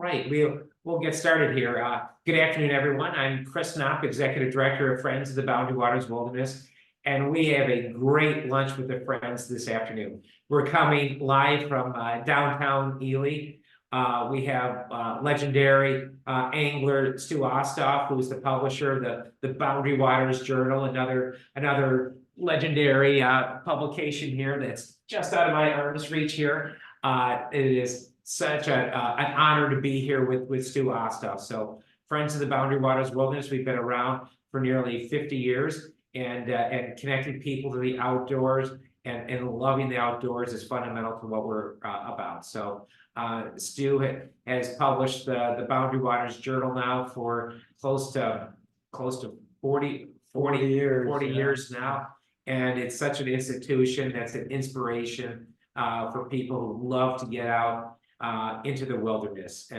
right, we'll get started here. Good afternoon, everyone. I'm Chris Knopp, Executive Director of Friends of the Boundary Waters Wilderness, and we have a great lunch with the Friends this afternoon. We're coming live from downtown Ely. We have legendary angler Stu Osthoff, who is the publisher of the Boundary Waters Journal, another legendary publication here that's just out of my arm's reach here. It is such an honor to be here with Stu Osthoff. So, Friends of the Boundary Waters Wilderness, we've been around for nearly 50 years, and connecting people to the outdoors and loving the outdoors is fundamental to what we're about. So, Stu has published the Boundary Waters Journal now for close to 40 years now, and it's such an institution that's an inspiration for people who love to get out into the wilderness.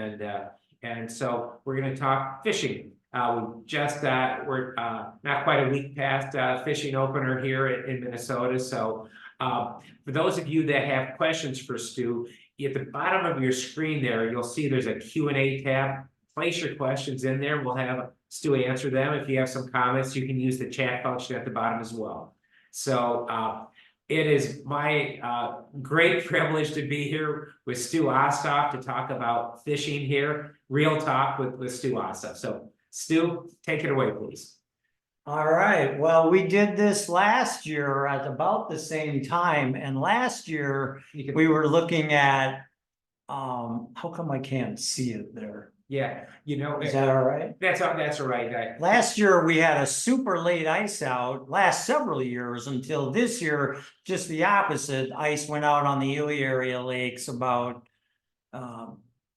And so we're going to talk fishing. We're not quite a week past fishing opener here in Minnesota. So for those of you that have questions for Stu, at the bottom of your screen there, you'll see there's a Q&A tab. Place your questions in there. We'll have Stu answer them. If you have some comments, you can use the chat function at the bottom as well. So it is my great privilege to be here with Stu Osthoff to talk about fishing here. Real talk with Stu Osthoff. So Stu, take it away, please. All right. Well, we did this last year at about the same time. And last year we were looking at, how come I can't see it there? Yeah, is that all right? That's all right. Last year we had a super late ice out, last several years until this year, just the opposite. Ice went out on the Ely area lakes about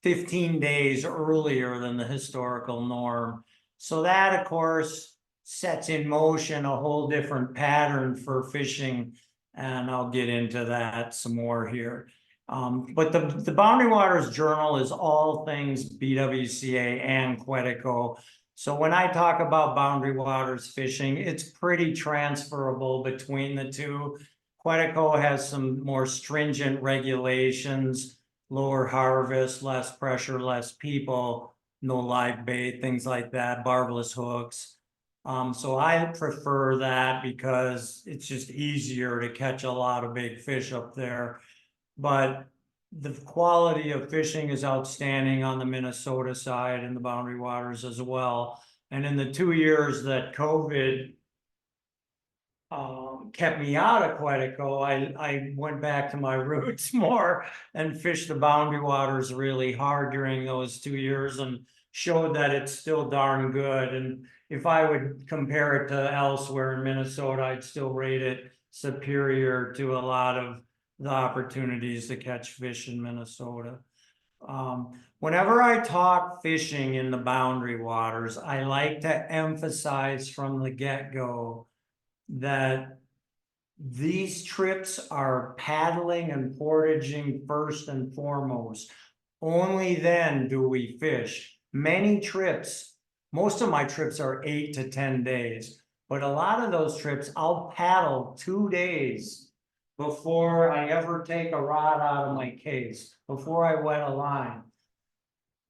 15 days earlier than the historical norm. So that, of course, sets in motion a whole different pattern for fishing, and I'll get into that some more here. But the Boundary Waters Journal is all things BWCA and Quetico. So when I talk about Boundary Waters fishing, it's pretty transferable between the two. Quetico has some more stringent regulations, lower harvest, less pressure, less people, no live bait, things like that, barbless hooks. So I prefer that because it's just easier to catch a lot of big fish up there. But the quality of fishing is outstanding on the Minnesota side and the Boundary Waters as well. And in the 2 years that COVID kept me out of Quetico, I went back to my roots more and fished the Boundary Waters really hard during those 2 years and showed that it's still darn good. And if I would compare it to elsewhere in Minnesota, I'd still rate it superior to a lot of the opportunities to catch fish in Minnesota. Whenever I talk fishing in the Boundary Waters, I like to emphasize from the get-go that these trips are paddling and portaging first and foremost. Only then do we fish. Many trips, most of my trips are 8 to 10 days, but a lot of those trips I'll paddle 2 days before I ever take a rod out of my case, before I wet a line.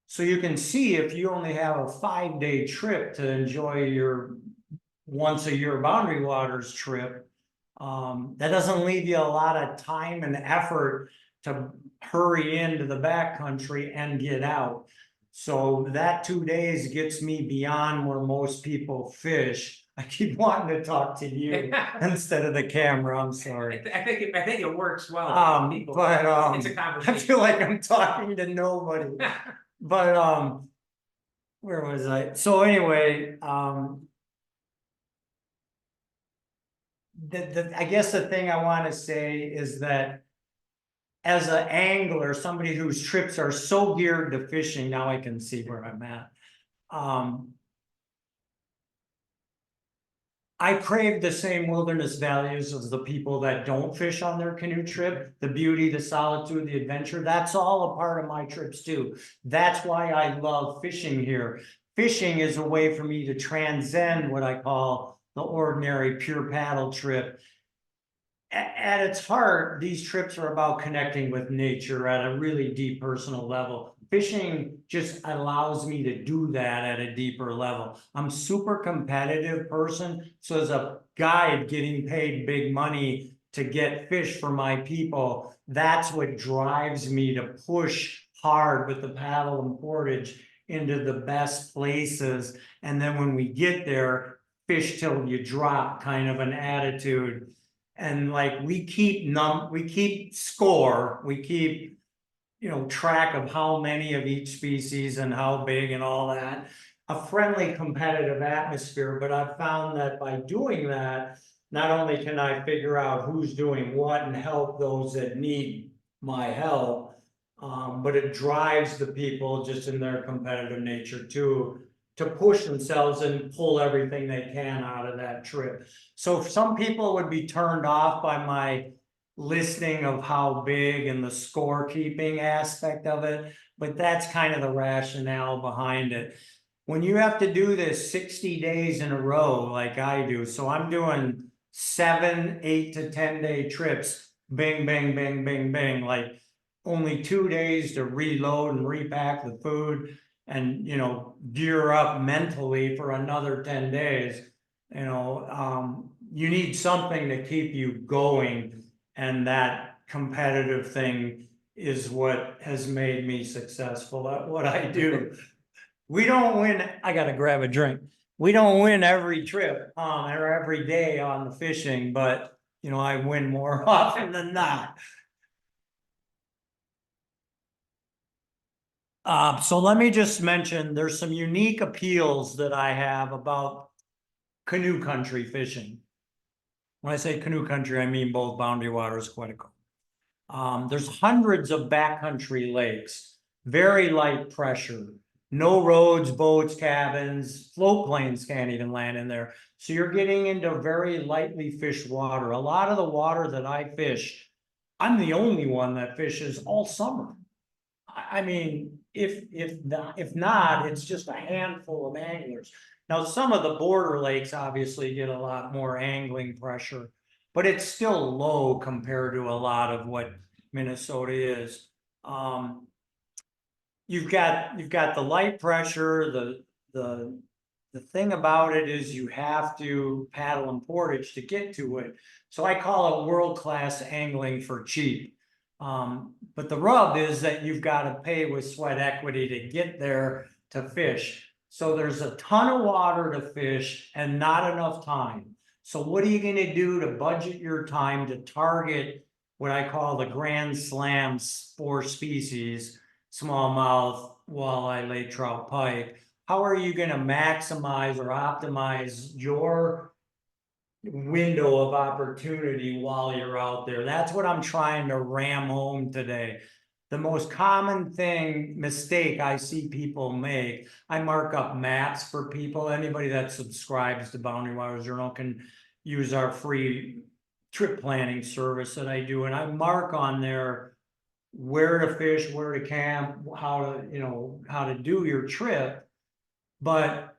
So you can see if you only have a 5-day trip to enjoy your once a year Boundary Waters trip, that doesn't leave you a lot of time and effort to hurry into the backcountry and get out. So that 2 days gets me beyond where most people fish. I keep wanting to talk to you instead of the camera. I'm sorry. I think it works well. But it's a conversation. I feel like I'm talking to nobody. But where was I? So anyway, I guess the thing I want to say is that as an angler, somebody whose trips are so geared to fishing, now I can see where I'm at. I crave the same wilderness values as the people that don't fish on their canoe trip. The beauty, the solitude, the adventure, that's all a part of my trips too. That's why I love fishing here. Fishing is a way for me to transcend what I call the ordinary pure paddle trip. At its heart, these trips are about connecting with nature at a really deep personal level. fishing just allows me to do that at a deeper level. I'm super competitive person, so as a guide getting paid big money to get fish for my people, that's what drives me to push hard with the paddle and portage into the best places. And then when we get there, fish till you drop kind of an attitude. And like we keep score, we keep, you know, track of how many of each species and how big and all that. A friendly competitive atmosphere, but I've found that by doing that, not only can I figure out who's doing what and help those that need my help, but it drives the people just in their competitive nature too, to push themselves and pull everything they can out of that trip. So some people would be turned off by my listing of how big and the scorekeeping aspect of it, but that's kind of the rationale behind it. When you have to do this 60 days in a row, like I do, so I'm doing 7, 8 to 10 day trips, bing, bing, bing, bing, bing, like only 2 days to reload and repack the food and, you know, gear up mentally for another 10 days. You know, you need something to keep you going, and that competitive thing is what has made me successful at what I do. We don't win. I gotta grab a drink. We don't win every trip, or every day on the fishing, but you know, I win more often than not. So let me just mention, there's some unique appeals that I have about canoe country fishing. When I say canoe country, I mean both Boundary Waters, Quetico. There's hundreds of backcountry lakes, very light pressure, no roads, boats, cabins, float planes can't even land in there. So you're getting into very lightly fished water. A lot of the water that I fish, I'm the only one that fishes all summer. I mean, if not, it's just a handful of anglers. Now, some of the border lakes obviously get a lot more angling pressure, but it's still low compared to a lot of what Minnesota is. You've got the light pressure. The thing about it is you have to paddle and portage to get to it. So I call it world-class angling for cheap. But the rub is that you've got to pay with sweat equity to get there to fish. So there's a ton of water to fish and not enough time. So what are you going to do to budget your time to target what I call the grand slams for species: smallmouth, walleye, lake trout, pike? How are you going to maximize or optimize your window of opportunity while you're out there? That's what I'm trying to ram home today. The most common mistake I see people make, I mark up maps for people. Anybody that subscribes to Boundary Waters Journal can use our free trip planning service that I do. And I mark on there where to fish, where to camp, how to do your trip. But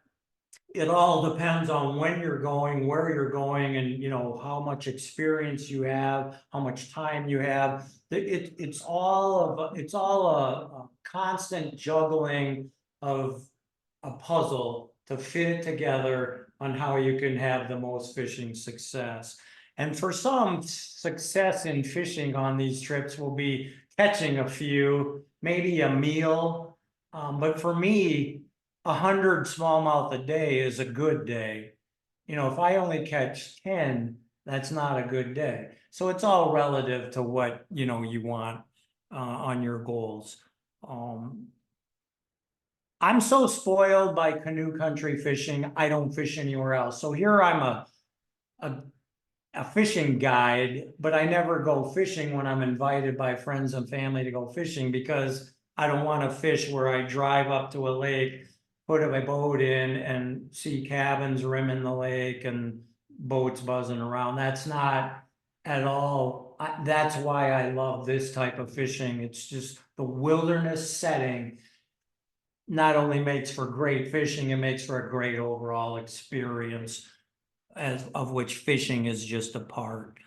it all depends on when you're going, where you're going, and you know how much experience you have, how much time you have. It's all a constant juggling of a puzzle to fit together on how you can have the most fishing success. And for some, success in fishing on these trips will be catching a few, maybe a meal. But for me, 100 smallmouth a day is a good day. You know, if I only catch 10, that's not a good day. So it's all relative to what, you know, you want on your goals. I'm so spoiled by canoe country fishing, I don't fish anywhere else. So here I'm a fishing guide, but I never go fishing when I'm invited by friends and family to go fishing, because I don't want to fish where I drive up to a lake, put my boat in and see cabins rimming the lake and boats buzzing around. That's not at all. That's why I love this type of fishing. It's just the wilderness setting not only makes for great fishing, it makes for a great overall experience, of which fishing is just a part.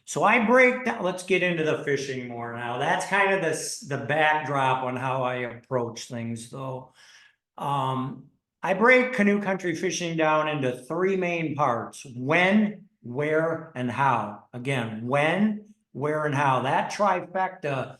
So I break down, let's get into the fishing more now. That's kind of the backdrop on how I approach things though. I break canoe country fishing down into three main parts: when, where, and how. Again, when, where, and how. That trifecta,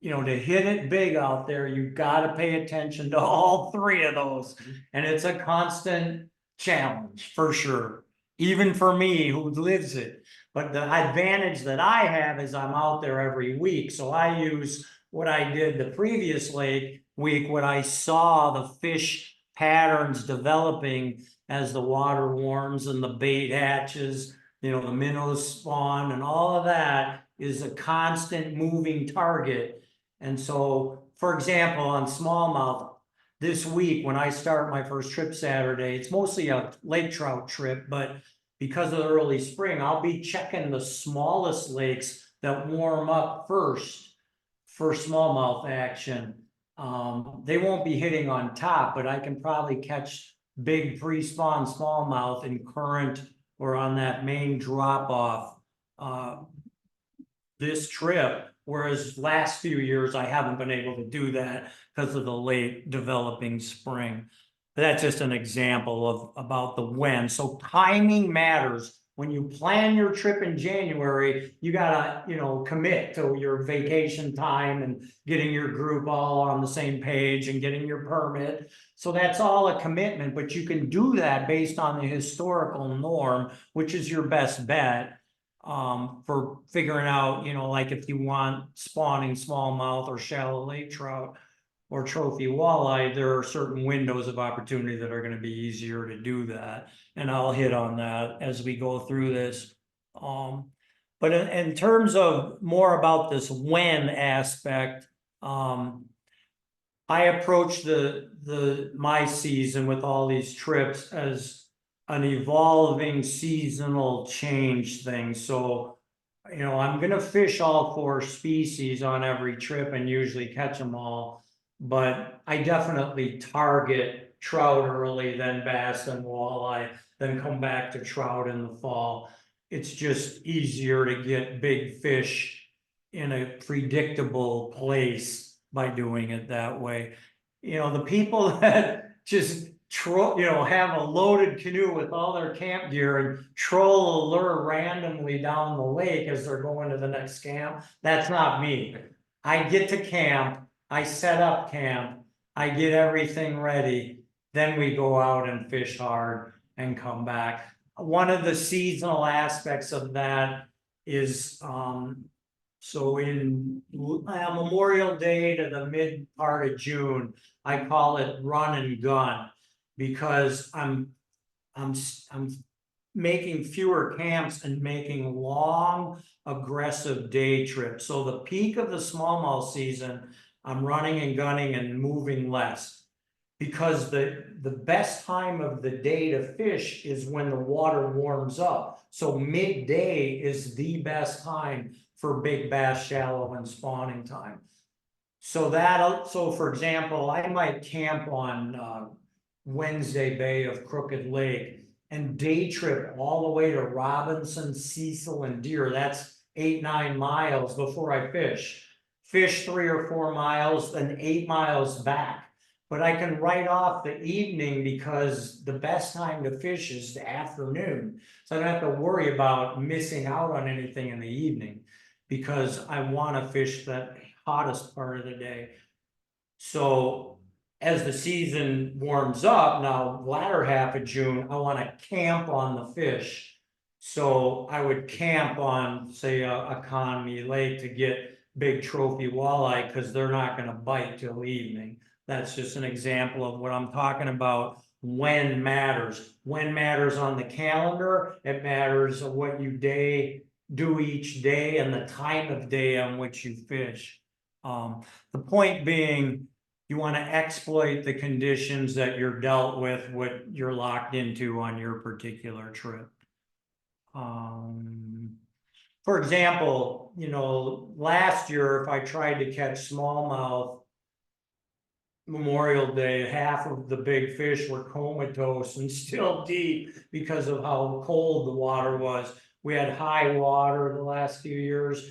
to hit it big out there, you've got to pay attention to all three of those. And it's a constant challenge for sure, even for me who lives it. But the advantage that I have is I'm out there every week. So I use what I did the previous week, what I saw the fish patterns developing as the water warms and the bait hatches, the minnows spawn, and all of that is a constant moving target. And so, for example, on smallmouth, this week when I start my first trip Saturday, it's mostly a lake trout trip, but because of the early spring, I'll be checking the smallest lakes that warm up first for smallmouth action. They won't be hitting on top, but I can probably catch big pre-spawn smallmouth in current or on that main drop off this trip, whereas last few years I haven't been able to do that because of the late developing spring. That's just an example of about the when. So timing matters. When you plan your trip in January, you gotta, commit to your vacation time and getting your group all on the same page and getting your permit. So that's all a commitment, but you can do that based on the historical norm, which is your best bet for figuring out, like if you want spawning smallmouth or shallow lake trout or trophy walleye, there are certain windows of opportunity that are going to be easier to do that. And I'll hit on that as we go through this. But in terms of more about this when aspect, I approach my season with all these trips as an evolving seasonal change thing. So, I'm gonna fish all four species on every trip and usually catch them all, but I definitely target trout early, then bass, then walleye, then come back to trout in the fall. It's just easier to get big fish in a predictable place by doing it that way. The people that just have a loaded canoe with all their camp gear and troll a lure randomly down the lake as they're going to the next camp, that's not me. I get to camp, I set up camp, I get everything ready, then we go out and fish hard and come back. One of the seasonal aspects of that is so in Memorial Day to the mid part of June, I call it run and gun, because I'm making fewer camps and making long, aggressive day trips. So the peak of the smallmouth season, I'm running and gunning and moving less, because the best time of the day to fish is when the water warms up. So midday is the best time for big bass, shallow, and spawning time. So for example, I might camp on Wednesday Bay of Crooked Lake and day trip all the way to Robinson, Cecil, and Deer. That's 8-9 miles before I fish. Fish 3 or 4 miles, then 8 miles back. But I can write off the evening because the best time to fish is the afternoon. So I don't have to worry about missing out on anything in the evening, because I want to fish that hottest part of the day. So as the season warms up, now latter half of June, I want to camp on the fish. So I would camp on, say, a Conmy Lake to get big trophy walleye, because they're not going to bite till evening. That's just an example of what I'm talking about. When matters. When matters on the calendar. It matters of what you do each day and the time of day on which you fish. The point being, you want to exploit the conditions that you're dealt with, what you're locked into on your particular trip. For example, last year, if I tried to catch smallmouth Memorial Day, half of the big fish were comatose and still deep because of how cold the water was. We had high water the last few years.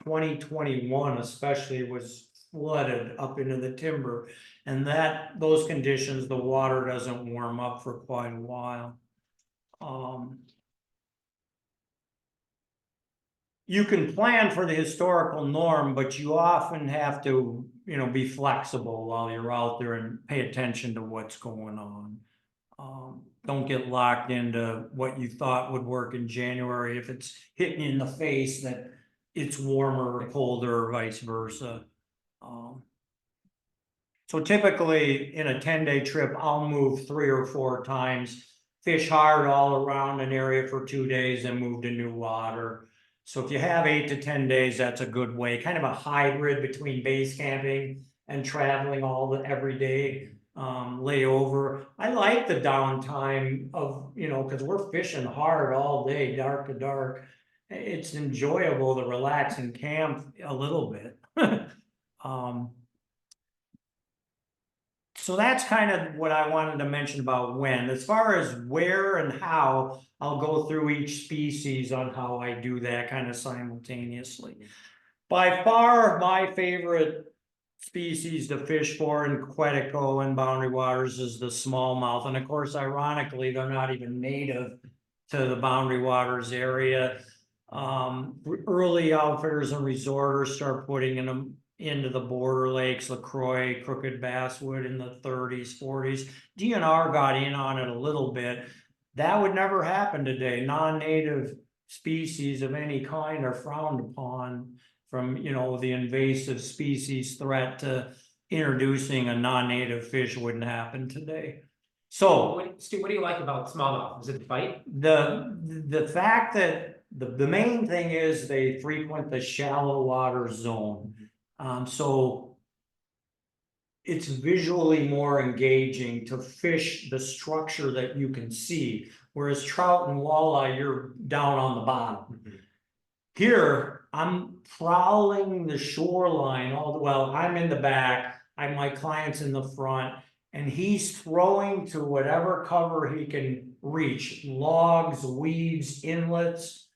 2021 especially was flooded up into the timber. And those conditions, the water doesn't warm up for quite a while. You can plan for the historical norm, but you often have to, be flexible while you're out there and pay attention to what's going on. Don't get locked into what you thought would work in January if it's hitting you in the face that it's warmer or colder or vice versa. So typically in a 10-day trip, I'll move 3 or 4 times, fish hard all around an area for 2 days and move to new water. So if you have 8 to 10 days, that's a good way, kind of a hybrid between base camping and traveling every day layover. I like the downtime of, because we're fishing hard all day, dark to dark. It's enjoyable to relax and camp a little bit. So that's kind of what I wanted to mention about when. As far as where and how, I'll go through each species on how I do that kind of simultaneously. By far, my favorite species to fish for in Quetico and Boundary Waters is the smallmouth. And of course, ironically, they're not even native to the Boundary Waters area. Early outfitters and resorters start putting them into the border lakes, LaCroix, Crooked Basswood in the 30s, 40s. DNR got in on it a little bit. That would never happen today. Non-native species of any kind are frowned upon, from the invasive species threat to introducing a non-native fish wouldn't happen today. So Stu, what do you like about smallmouth? Is it the bite? The fact that the main thing is they frequent the shallow water zone. So it's visually more engaging to fish the structure that you can see, whereas trout and walleye, you're down on the bottom. Here, I'm prowling the shoreline I'm in the back, my client's in the front, and he's throwing to whatever cover he can reach, logs, weeds, inlets,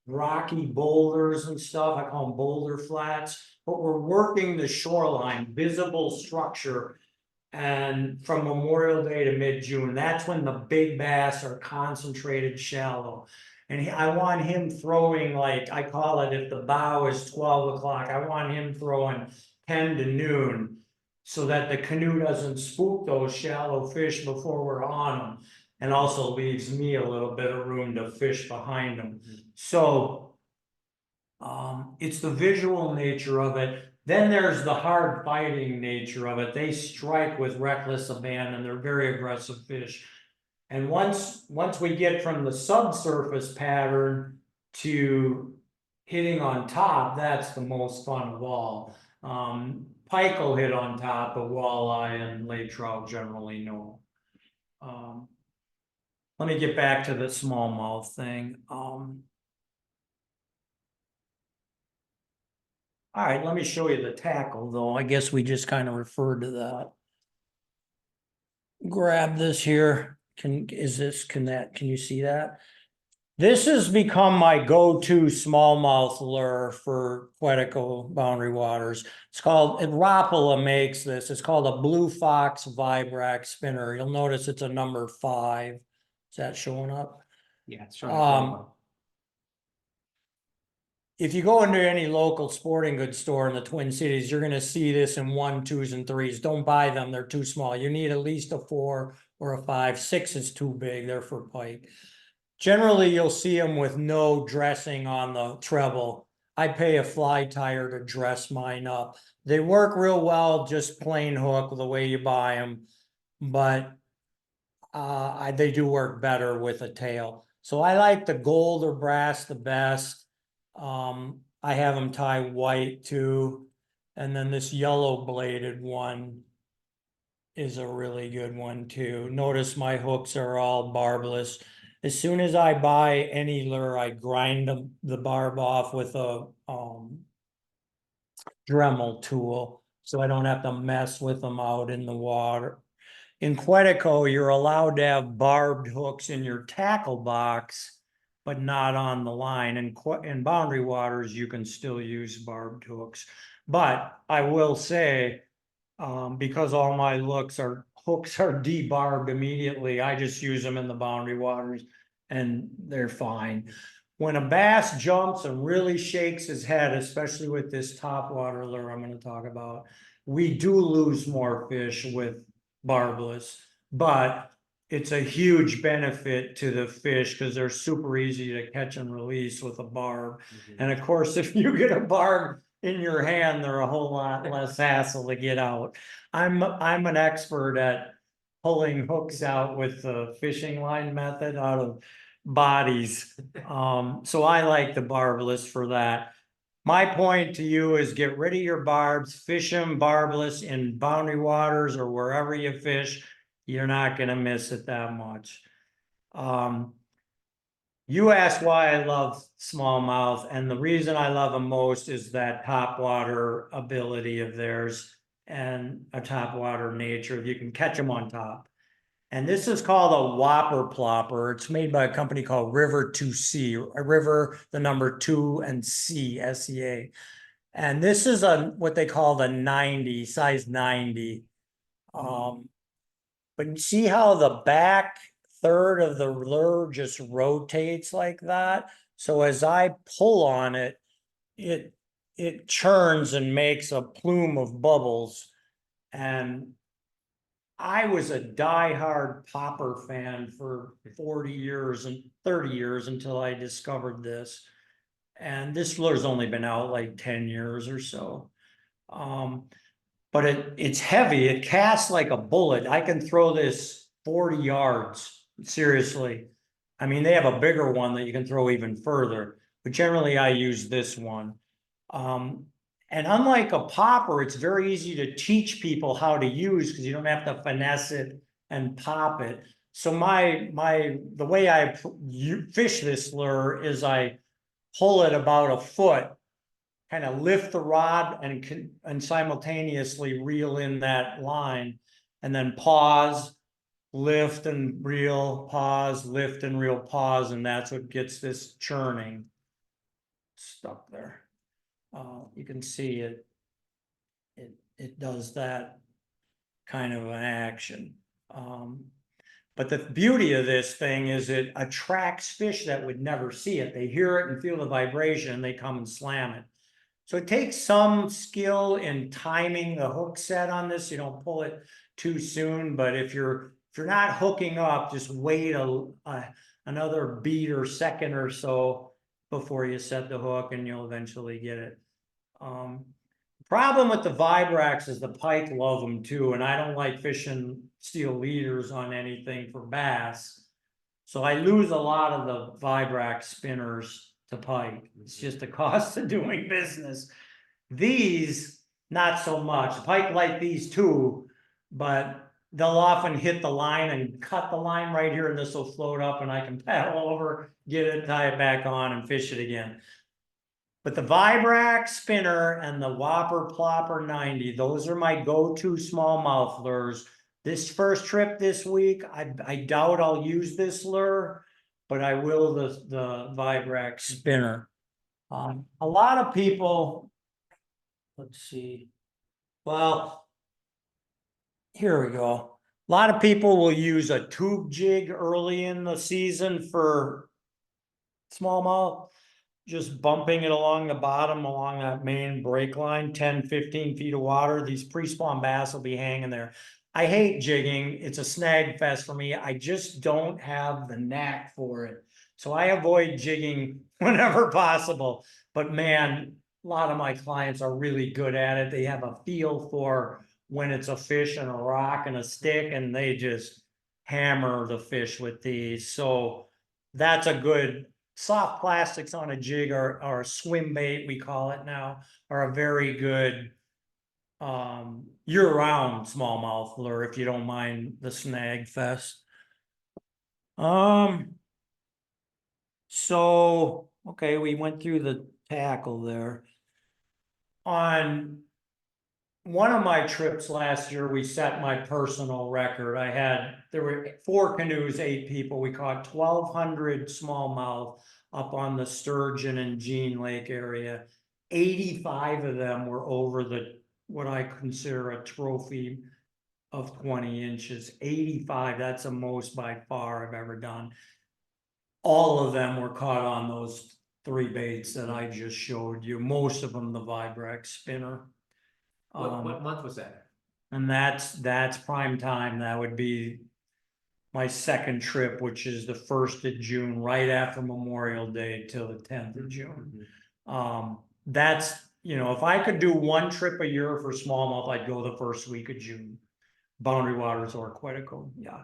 rocky boulders and stuff. I call them boulder flats, but we're working the shoreline, visible structure. And from Memorial Day to mid-June, that's when the big bass are concentrated shallow. And I want him throwing, like, I call it, if the bow is 12 o'clock, I want him throwing 10 to noon, so that the canoe doesn't spook those shallow fish before we're on them. And also leaves me a little bit of room to fish behind them. So it's the visual nature of it. Then there's the hard fighting nature of it. They strike with reckless abandon. They're very aggressive fish. And once we get from the subsurface pattern to hitting on top, that's the most fun of all. Pike will hit on top, but walleye and lake trout generally no. Let me get back to the smallmouth thing. All right, let me show you the tackle, though. I guess we just kind of referred to that. Grab this here. Can you see that? This has become my go-to smallmouth lure for Quetico Boundary Waters. It's called, Rapala makes this. It's called a Blue Fox Vibrax spinner. You'll notice it's a number 5. Is that showing up? Yeah, it's showing up. If you go into any local sporting goods store in the Twin Cities, you're going to see this in 1, 2s, and 3s. Don't buy them. They're too small. You need at least a 4 or a 5. 6 is too big. They're for pike. Generally, you'll see them with no dressing on the treble. I pay a fly tire to dress mine up. They work real well, just plain hook, the way you buy them. But they do work better with a tail. So I like the gold or brass the best. I have them tie white too. And then this yellow bladed one is a really good one too. Notice my hooks are all barbless. As soon as I buy any lure, I grind the barb off with a Dremel tool, so I don't have to mess with them out in the water. In Quetico, you're allowed to have barbed hooks in your tackle box but not on the line. And in boundary waters, you can still use barbed hooks. But I will say, because all my hooks are debarbed immediately, I just use them in the boundary waters and they're fine. When a bass jumps and really shakes his head, especially with this topwater lure I'm going to talk about, we do lose more fish with barbless, but it's a huge benefit to the fish because they're super easy to catch and release with a barb. And of course, if you get a barb in your hand, they're a whole lot less hassle to get out. I'm an expert at pulling hooks out with the fishing line method out of bodies. So I like the barbless for that. My point to you is get rid of your barbs, fish them barbless in boundary waters or wherever you fish. You're not gonna miss it that much. You asked why I love smallmouth, and the reason I love them most is that topwater ability of theirs and a topwater nature. You can catch them on top. And this is called a whopper plopper. It's made by a company called River 2C, a river, the number 2 and C, SEA. And this is what they call the 90, size 90. But you see how the back third of the lure just rotates like that? So as I pull on it, it churns and makes a plume of bubbles. And I was a diehard popper fan for 40 years and 30 years until I discovered this. And this lure's only been out like 10 years or so. But it's heavy. It casts like a bullet. I can throw this 40 yards, seriously. I mean, they have a bigger one that you can throw even further, but generally I use this one. And unlike a popper, it's very easy to teach people how to use because you don't have to finesse it and pop it. So the way I fish this lure is I pull it about a foot, kind of lift the rod and simultaneously reel in that line, and then pause, lift and reel, pause, lift and reel, pause, and that's what gets this churning stuck there. You can see it does that kind of an action. But the beauty of this thing is it attracts fish that would never see it. They hear it and feel the vibration, and they come and slam it. So it takes some skill in timing the hook set on this. You don't pull it too soon, but if you're not hooking up, just wait another beat or second or so before you set the hook, and you'll eventually get it. Problem with the Vibrax is the pike love them too, and I don't like fishing steel leaders on anything for bass. So I lose a lot of the Vibrax spinners to pike. It's just the cost of doing business. These, not so much. Pike like these too, but they'll often hit the line and cut the line right here, and this will float up, and I can paddle over, get it, tie it back on, and fish it again. But the Vibrax spinner and the Whopper Plopper 90, those are my go-to smallmouth lures. This first trip this week, I doubt I'll use this lure, but I will the Vibrax spinner. A lot of people, let's see, well, here we go. A lot of people will use a tube jig early in the season for smallmouth, just bumping it along the bottom, along that main break line, 10, 15 feet of water. These pre-spawn bass will be hanging there. I hate jigging. It's a snag fest for me. I just don't have the knack for it. So I avoid jigging whenever possible. But man, a lot of my clients are really good at it. They have a feel for when it's a fish and a rock and a stick, and they just hammer the fish with these. So that's a good soft plastics on a jig, or swim bait, we call it now, are a very good year-round smallmouth lure if you don't mind the snag fest. So okay, we went through the tackle there. On one of my trips last year, we set my personal record. There were 4 canoes, 8 people. We caught 1,200 smallmouth up on the Sturgeon and Jean Lake area. 85 of them were over what I consider a trophy of 20 inches. 85, that's the most by far I've ever done. All of them were caught on those 3 baits that I just showed you. Most of them the Vibrex spinner. What month was that? And that's prime time. That would be my second trip, which is the 1st of June, right after Memorial Day till the 10th of June. That's, if I could do 1 trip a year for smallmouth, I'd go the first week of June. Boundary Waters or Quetico, yeah.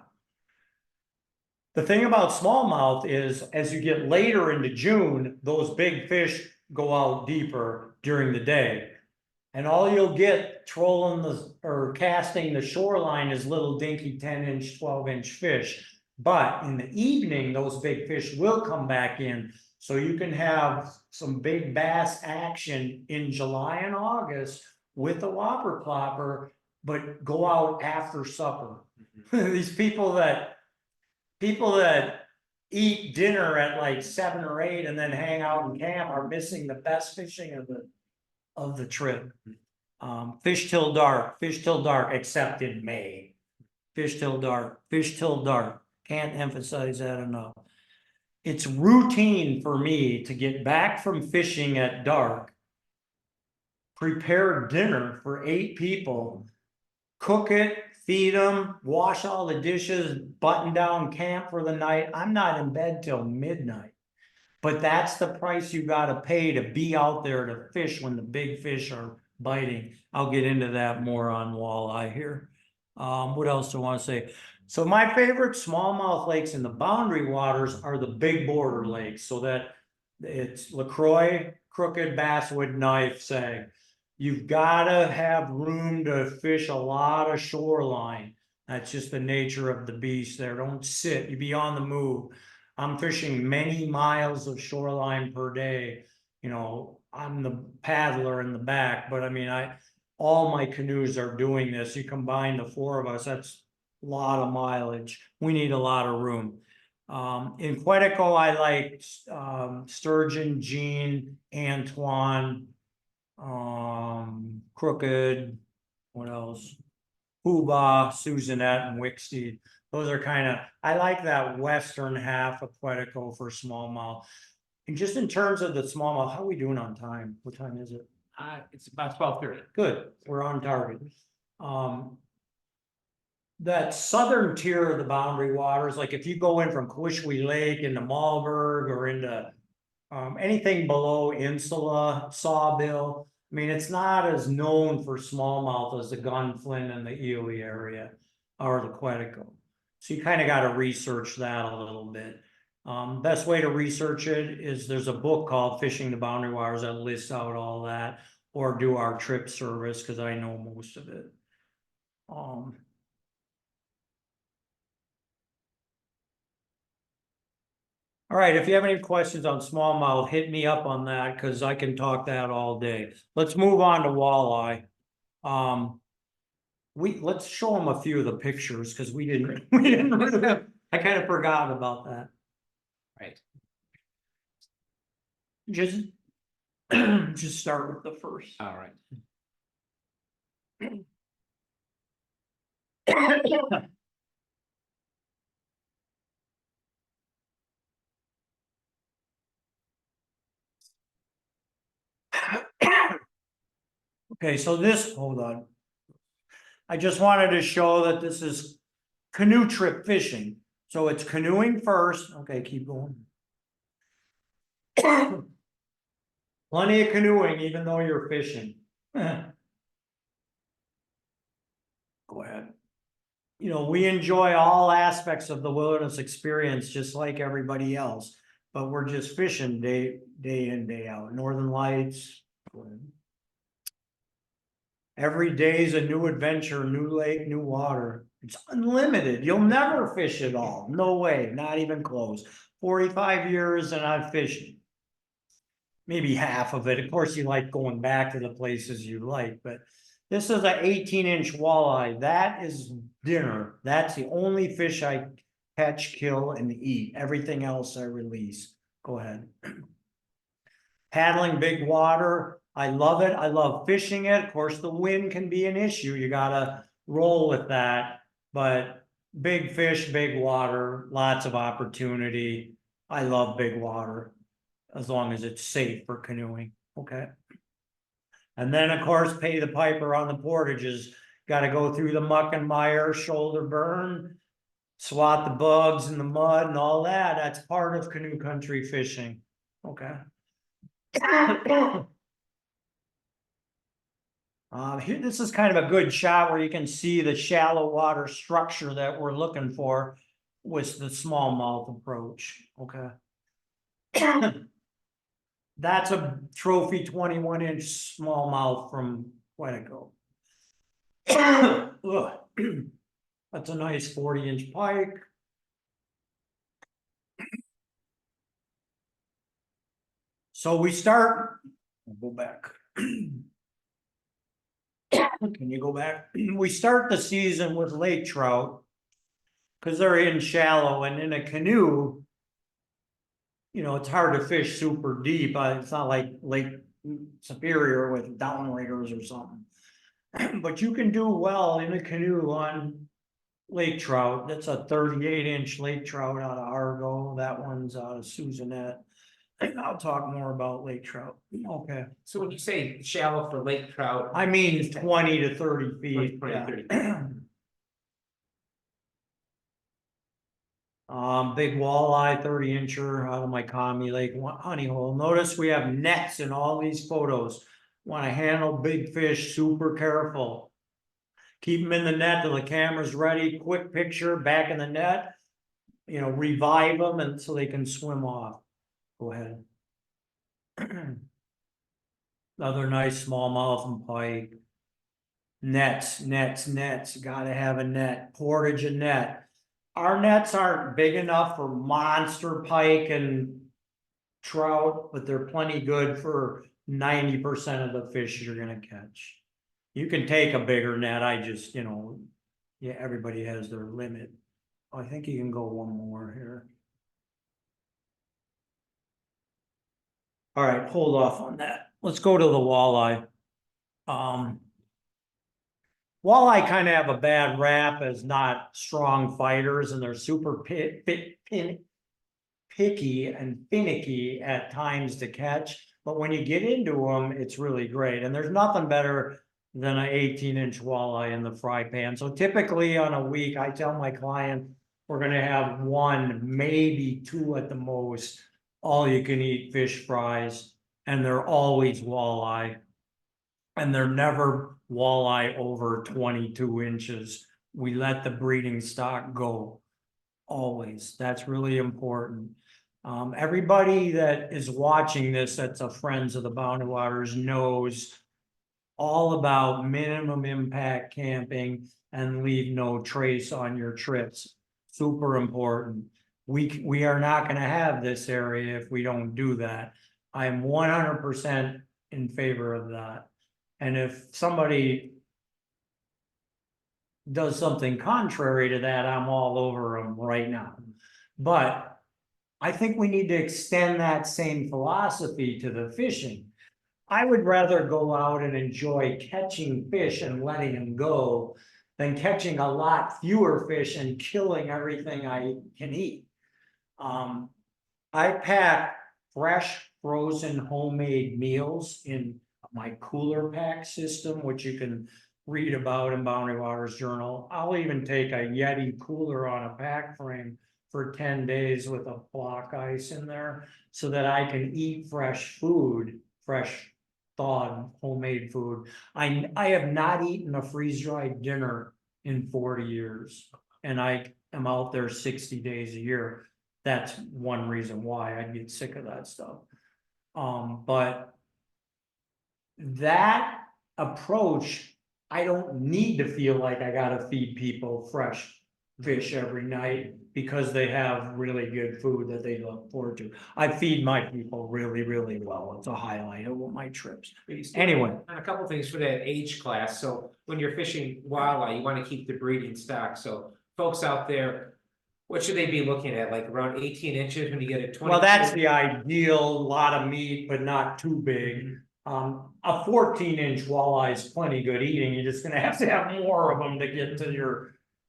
The thing about smallmouth is, as you get later into June, those big fish go out deeper during the day. And all you'll get trolling or casting the shoreline is little dinky 10-inch, 12-inch fish. But in the evening, those big fish will come back in. So you can have some big bass action in July and August with a whopper plopper, but go out after supper. These people that eat dinner at like 7 or 8 and then hang out and camp are missing the best fishing of the trip. Fish till dark, except in May. Fish till dark. Can't emphasize that enough. It's routine for me to get back from fishing at dark, prepare dinner for 8 people, cook it, feed them, wash all the dishes, button down camp for the night. I'm not in bed till midnight. But that's the price you got to pay to be out there to fish when the big fish are biting. I'll get into that more on walleye here. What else do I want to say? So my favorite smallmouth lakes in the Boundary Waters are the big border lakes. So that it's LaCroix, Crooked, Basswood, Knife, Sag. You've got to have room to fish a lot of shoreline. That's just the nature of the beast there. Don't sit, you be on the move. I'm fishing many miles of shoreline per day. I'm the paddler in the back, but I mean, all my canoes are doing this. You combine the 4 of us, that's a lot of mileage. We need a lot of room. In Quetico, I like Sturgeon, Jean, Antoine, Crooked, what else? Hooba, Susanette, and Wicksteed. Those are I like that western half of Quetico for smallmouth. And just in terms of the smallmouth, how are we doing on time? What time is it? It's about 12:30. Good, we're on target. That southern tier of the Boundary Waters, like if you go in from Quishwe Lake into Malberg or into anything below Insula, Sawbill, I mean, it's not as known for smallmouth as the Gunflint and the Ely area or the Quetico. So you kind of got to research that a little bit. Best way to research it is there's a book called Fishing the Boundary Waters that lists out all that, or do our trip service because I know most of it. All right, if you have any questions on smallmouth, hit me up on that because I can talk that all day. Let's move on to walleye. Let's show them a few of the pictures because we didn't I kind of forgot about that. Right. Just start with the first. All right. Okay, so hold on. I just wanted to show that this is canoe trip fishing. So it's canoeing first. Okay, keep going. Plenty of canoeing, even though you're fishing. Go ahead. We enjoy all aspects of the wilderness experience just like everybody else, but we're just fishing day in, day out. Northern Lights. Every day is a new adventure, new lake, new water. It's unlimited. You'll never fish it all. No way, not even close. 45 years and I've fished maybe half of it. Of course, you like going back to the places you like, but This is an 18-inch walleye. That is dinner. That's the only fish I catch, kill, and eat. Everything else I release. Go ahead. Paddling big water. I love it. I love fishing it. Of course, the wind can be an issue. You gotta roll with that. But big fish, big water, lots of opportunity. I love big water as long as it's safe for canoeing. Okay. And then, of course, pay the piper on the portages. Got to go through the muck and mire, shoulder burn, swat the bugs in the mud and all that. That's part of canoe country fishing. Okay. Here, this is kind of a good shot where you can see the shallow water structure that we're looking for with the smallmouth approach. Okay. That's a trophy 21-inch smallmouth from Quetico. That's a nice 40-inch pike. So we start, I'll go back. Can you go back? We start the season with lake trout because they're in shallow, and in a canoe, you know, it's hard to fish super deep. It's not like Lake Superior with downriggers or something. But you can do well in a canoe on lake trout. That's a 38-inch lake trout out of Argo. That one's out of Susanette. I'll talk more about lake trout. Okay. So when you say shallow for lake trout, I mean 20 to 30 feet. 20, Yeah. 30. Big walleye, 30-incher out of my commie lake honey hole. Notice we have nets in all these photos. Want to handle big fish, super careful. Keep them in the net till the camera's ready. Quick picture, back in the net. You know, revive them and so they can swim off. Go ahead. Another nice smallmouth and pike. Nets, nets, nets. Gotta have a net. Portage and net. Our nets aren't big enough for monster pike and trout, but they're plenty good for 90% of the fish you're gonna catch. You can take a bigger net. I just, you know, yeah, everybody has their limit. I think you can go one more here. All right, hold off on that. Let's go to the walleye. Walleye kind of have a bad rap as not strong fighters, and they're super picky and finicky at times to catch. But when you get into them, it's really great. And there's nothing better than an 18-inch walleye in the fry pan. So typically on a week, I tell my client, we're going to have one, maybe two at the most, all you can eat fish fries. And they're always walleye. And they're never walleye over 22 inches. We let the breeding stock go. Always. That's really important. Everybody that is watching this, that's a Friends of the Boundary Waters, knows all about minimum impact camping and leave no trace on your trips. Super important. We are not going to have this area if we don't do that. I'm 100% in favor of that. And if somebody does something contrary to that, I'm all over them right now. But I think we need to extend that same philosophy to the fishing. I would rather go out and enjoy catching fish and letting them go than catching a lot fewer fish and killing everything I can eat. I pack fresh, frozen, homemade meals in my cooler pack system, which you can read about in Boundary Waters Journal. I'll even take a Yeti cooler on a pack frame for 10 days with a block ice in there so that I can eat fresh food, fresh thawed homemade food. I have not eaten a freeze-dried dinner in 40 years, and I am out there 60 days a year. That's one reason why I'd get sick of that stuff. But that approach, I don't need to feel like I gotta feed people fresh fish every night because they have really good food that they look forward to. I feed my people really, really well. It's a highlight of my trips. Anyway. And a couple things for that age class. So when you're fishing walleye, you want to keep the breeding stock. So folks out there, what should they be looking at? Like around 18 inches when you get a 20? Well, that's the ideal, lot of meat, but not too big. A 14-inch walleye is plenty good eating. You're just gonna have to have more of them to get to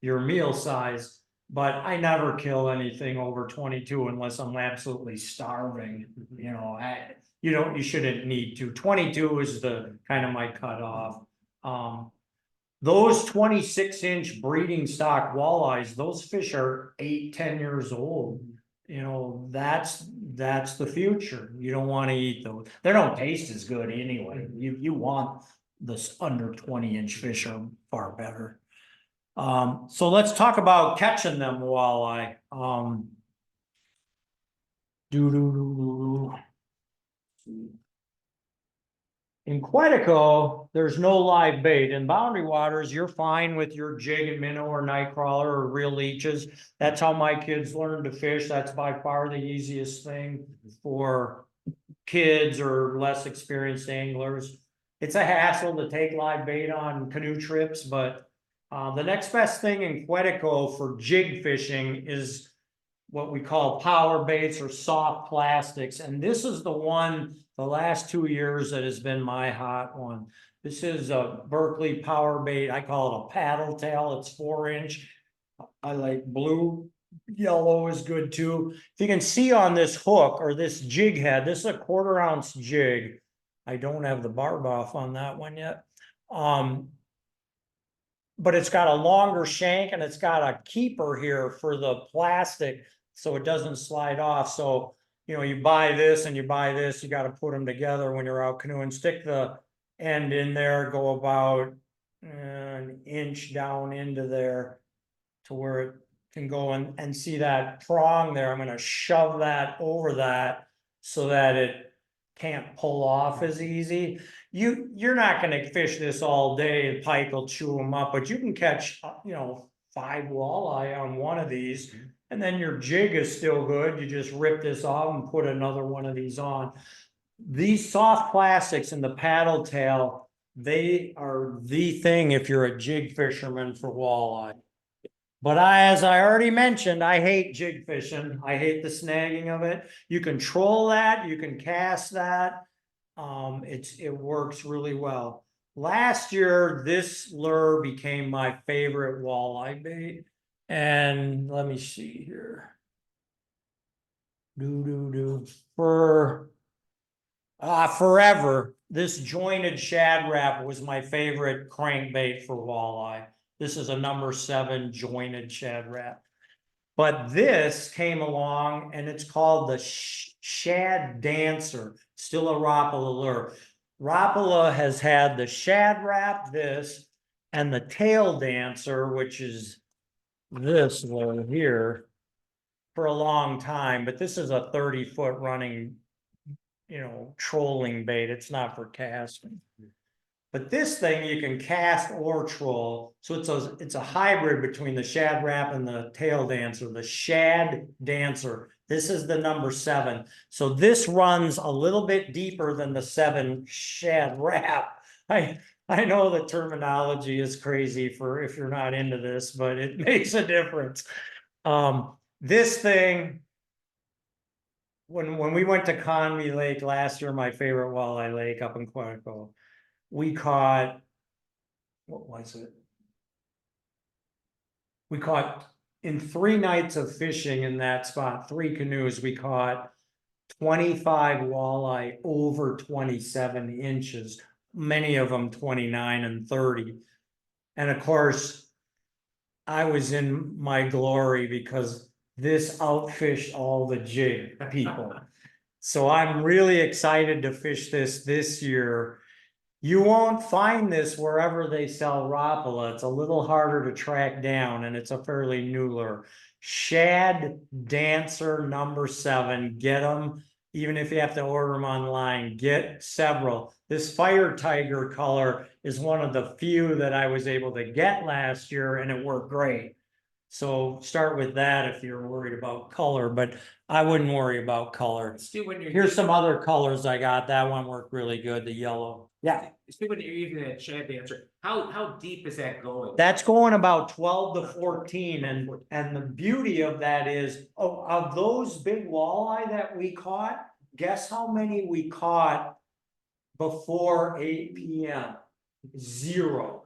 your meal size. But I never kill anything over 22 unless I'm absolutely starving. You know, you shouldn't need to. 22 is the kind of my cutoff. Those 26-inch breeding stock walleyes, those fish are 8-10 years old. You know, that's the future. You don't want to eat those. They don't taste as good anyway. You want this under 20-inch fish are far better. So let's talk about catching them walleye. In Quetico, there's no live bait. In boundary waters, you're fine with your jig and minnow or nightcrawler or real leeches. That's how my kids learn to fish. That's by far the easiest thing for kids or less experienced anglers. It's a hassle to take live bait on canoe trips, but the next best thing in Quetico for jig fishing is what we call power baits or soft plastics. And this is the one the last 2 years that has been my hot one. This is a Berkeley power bait. I call it a paddle tail. It's 4-inch. I like blue. Yellow is good too. If you can see on this hook or this jig head, this is a 1/4 ounce jig. I don't have the barb off on that one yet. But it's got a longer shank and it's got a keeper here for the plastic so it doesn't slide off. So, you know, you buy this and you buy this, you got to put them together when you're out canoeing. Stick the end in there, go about an inch down into there to where it can go and see that prong there. I'm going to shove that over that so that it can't pull off as easy. You're not going to fish this all day and pike will chew them up, but you can catch, you know, 5 walleye on one of these, and then your jig is still good. You just rip this off and put another one of these on. These soft plastics and the paddle tail, they are the thing if you're a jig fisherman for walleye. But as I already mentioned, I hate jig fishing. I hate the snagging of it. You can troll that, you can cast that. It works really well. Last year, this lure became my favorite walleye bait. And let me see here. Forever, this jointed shad wrap was my favorite crankbait for walleye. This is a number 7 jointed shad wrap. But this came along and it's called the Shad Dancer, still a Rapala lure. Rapala has had the shad wrap, this, and the tail dancer, which is this lure here, for a long time. But this is a 30-foot running, you know, trolling bait. It's not for casting. But this thing you can cast or troll. So it's a hybrid between the shad wrap and the tail dancer, the Shad Dancer. This is the number 7. So this runs a little bit deeper than the 7 shad wrap. I know the terminology is crazy for if you're not into this, but it makes a difference. This thing, when we went to Conwy Lake last year, my favorite walleye lake up in Quetico, we caught, what was it? We caught, in 3 nights of fishing in that spot, 3 canoes, we caught 25 walleye over 27 inches, many of them 29 and 30. And of course, I was in my glory because this outfished all the jig people. So I'm really excited to fish this year. You won't find this wherever they sell Rapala. It's a little harder to track down, and it's a fairly new lure. Shad Dancer number 7. Get them, even if you have to order them online. Get several. This Fire Tiger color is one of the few that I was able to get last year, and it worked great. So start with that if you're worried about color, but I wouldn't worry about color. Stu, when you're. Here's some other colors I got. That one worked really good, the yellow. Yeah, Stu, when you're using that shad dancer, how deep is that going? that's going about 12 to 14, and the beauty of that is, oh, of those big walleye that we caught, guess how many we caught before 8 p.m.? 0.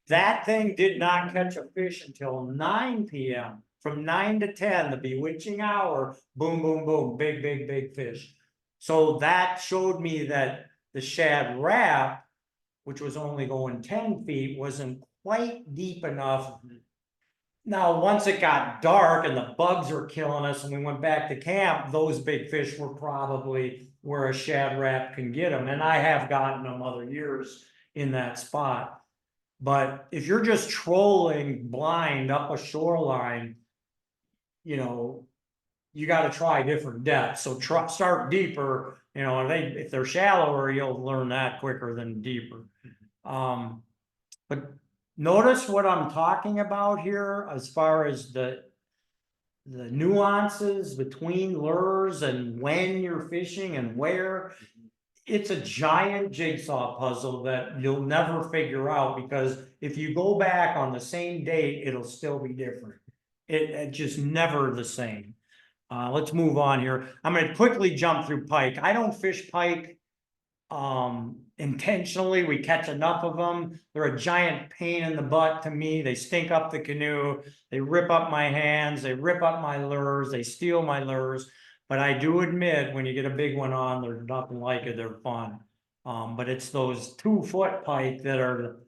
That thing did not catch a fish until 9 p.m. From 9 to 10, the bewitching hour, boom, boom, boom, big, big, big fish. So that showed me that the shad wrap, which was only going 10 feet, wasn't quite deep enough. Now, once it got dark and the bugs were killing us and we went back to camp, those big fish were probably where a shad wrap can get them. And I have gotten them other years in that spot. But if you're just trolling blind up a shoreline, you know, you got to try different depths. So start deeper, you know, and if they're shallower, you'll learn that quicker than deeper. But notice what I'm talking about here as far as the nuances between lures and when you're fishing and where. It's a giant jigsaw puzzle that you'll never figure out, because if you go back on the same date, it'll still be different. It just never the same. Let's move on here. I'm going to quickly jump through pike. I don't fish pike intentionally. We catch enough of them. They're a giant pain in the butt to me. They stink up the canoe. They rip up my hands. They rip up my lures. They steal my lures. But I do admit, when you get a big one on, there's nothing like it. They're fun. But it's those 2-foot pike that are the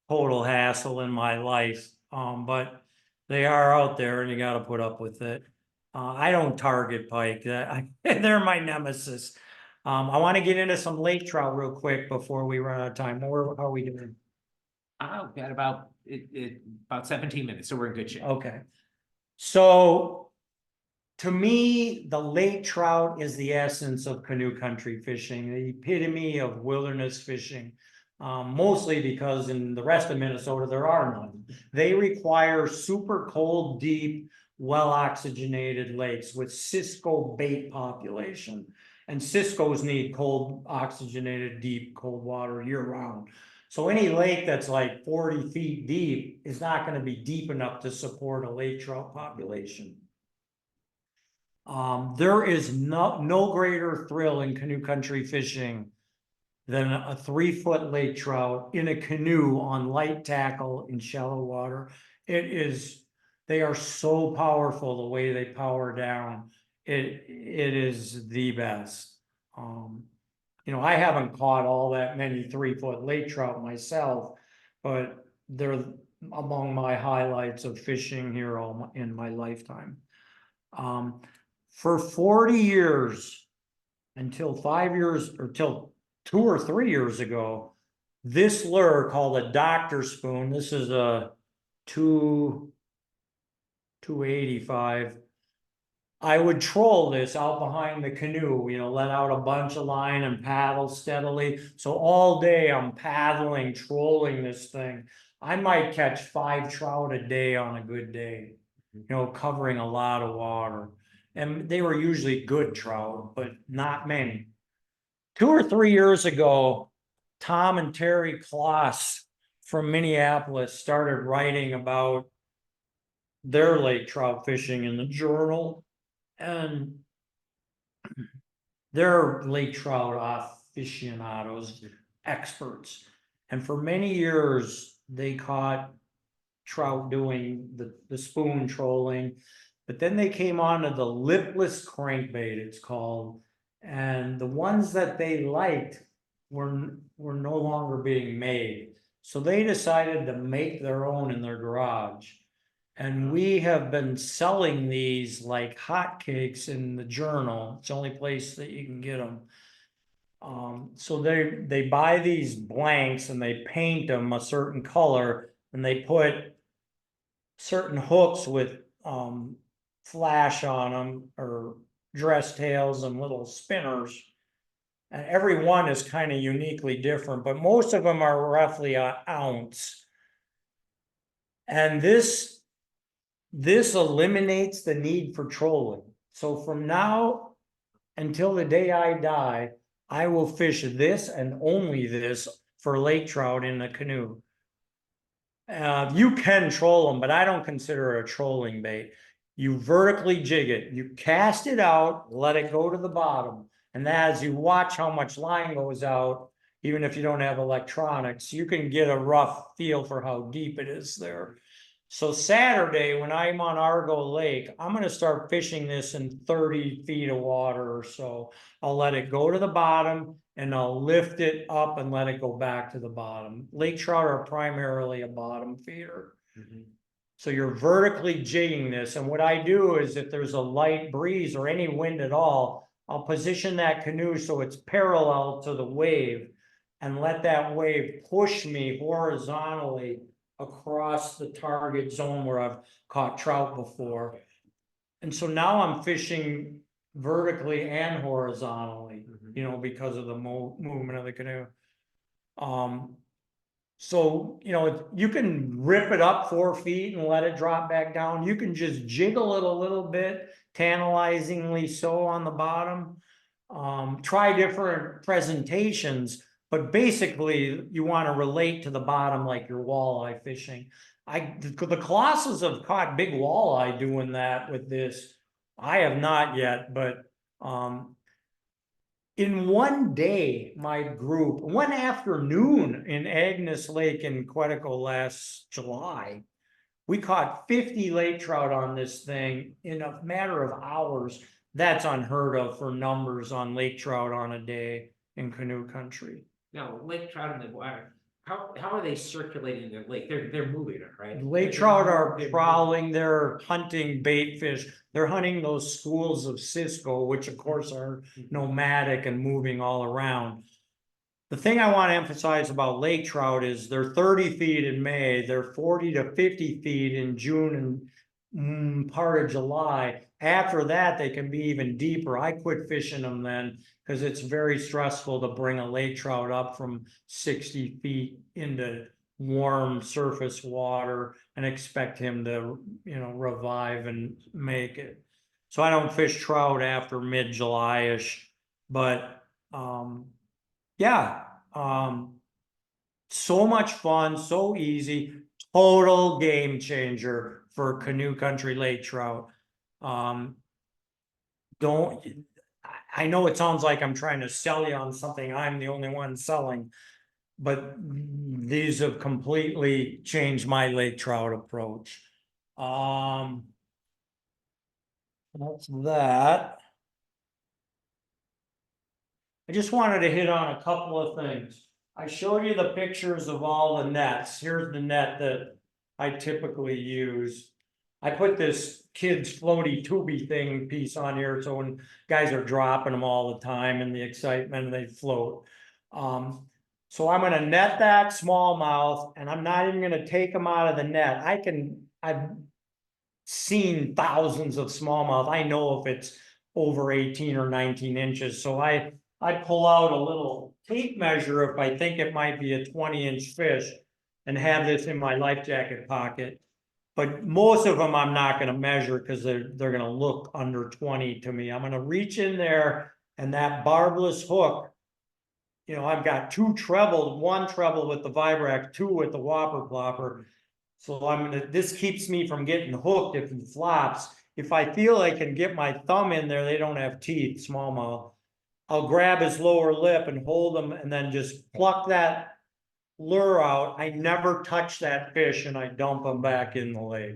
total hassle in my life. But they are out there and you got to put up with it. I don't target pike. They're my nemesis. I want to get into some lake trout real quick before we run out of time. How are we doing? Got about 17 minutes, so we're in good shape. Okay. So to me, the lake trout is the essence of canoe country fishing, the epitome of wilderness fishing. Mostly because in the rest of Minnesota, there are none. They require super cold, deep, well-oxygenated lakes with Cisco bait population. And Cisco's need cold, oxygenated, deep, cold water year-round. So any lake that's like 40 feet deep is not going to be deep enough to support a lake trout population. There is no greater thrill in canoe country fishing than a 3-foot lake trout in a canoe on light tackle in shallow water. They are so powerful the way they power down. It is the best. You know, I haven't caught all that many 3-foot lake trout myself, but they're among my highlights of fishing here in my lifetime. For 40 years, until 5 years, or till 2 or 3 years ago, this lure called a doctor spoon, this is a 285. I would troll this out behind the canoe, you know, let out a bunch of line and paddle steadily. So all day I'm paddling, trolling this thing. I might catch 5 trout a day on a good day, you know, covering a lot of water. And they were usually good trout, but not many. 2 or 3 years ago, Tom and Terry Kloss from Minneapolis started writing about their lake trout fishing in the journal. And they're lake trout aficionados, experts. And for many years, they caught trout doing the spoon trolling. But then they came on to the lipless crankbait, it's called. And the ones that they liked were no longer being made. So they decided to make their own in their garage. And we have been selling these like hotcakes in the journal. It's the only place that you can get them. So they buy these blanks and they paint them a certain color, and they put certain hooks with flash on them, or dress tails and little spinners. And every one is kind of uniquely different, but most of them are roughly an ounce. And this this eliminates the need for trolling. So from now until the day I die, I will fish this and only this for lake trout in the canoe. You can troll them, but I don't consider it a trolling bait. You vertically jig it, you cast it out, let it go to the bottom. And as you watch how much line goes out, even if you don't have electronics, you can get a rough feel for how deep it is there. So Saturday, when I'm on Argo Lake, I'm gonna start fishing this in 30 feet of water or so. I'll let it go to the bottom and I'll lift it up and let it go back to the bottom. Lake trout are primarily a bottom feeder. So you're vertically jigging this. And what I do is if there's a light breeze or any wind at all, I'll position that canoe so it's parallel to the wave and let that wave push me horizontally across the target zone where I've caught trout before. And so now I'm fishing vertically and horizontally, you know, because of the movement of the canoe. So, you know, you can rip it up 4 feet and let it drop back down. You can just jiggle it a little bit, tantalizingly so on the bottom. Try different presentations, but basically you want to relate to the bottom like you're walleye fishing. The Colossus have caught big walleye doing that with this. I have not yet, but in one day, my group, one afternoon in Agnes Lake in Quetico last July, we caught 50 lake trout on this thing in a matter of hours. That's unheard of for numbers on lake trout on a day in canoe country. Now, lake trout in the water, how are they circulating in the lake? They're moving it, right? Lake trout are prowling, they're hunting bait fish. They're hunting those schools of Cisco, which of course are nomadic and moving all around. The thing I want to emphasize about lake trout is they're 30 feet in May, they're 40 to 50 feet in June and part of July. After that, they can be even deeper. I quit fishing them then because it's very stressful to bring a lake trout up from 60 feet into warm surface water and expect him to, you know, revive and make it. So I don't fish trout after mid-July-ish, but yeah, so much fun, so easy, total game changer for canoe country lake trout. Don't, I know it sounds like I'm trying to sell you on something I'm the only one selling, but these have completely changed my lake trout approach. That's that. I just wanted to hit on a couple of things. I showed you the pictures of all the nets. Here's the net that I typically use. I put this kids floaty tubey thing piece on here so when guys are dropping them all the time and the excitement they float. So I'm gonna net that smallmouth and I'm not even gonna take them out of the net. I've seen thousands of smallmouth. I know if it's over 18 or 19 inches. So I pull out a little tape measure if I think it might be a 20-inch fish and have this in my life jacket pocket. But most of them I'm not going to measure because they're going to look under 20 to me. I'm going to reach in there and that barbless hook, you know, I've got two trebles, one treble with the Vibrac, two with the Whopper Plopper. So this keeps me from getting hooked if he flops. If I feel I can get my thumb in there, they don't have teeth, smallmouth. I'll grab his lower lip and hold him and then just pluck that lure out. I never touch that fish and I dump him back in the lake.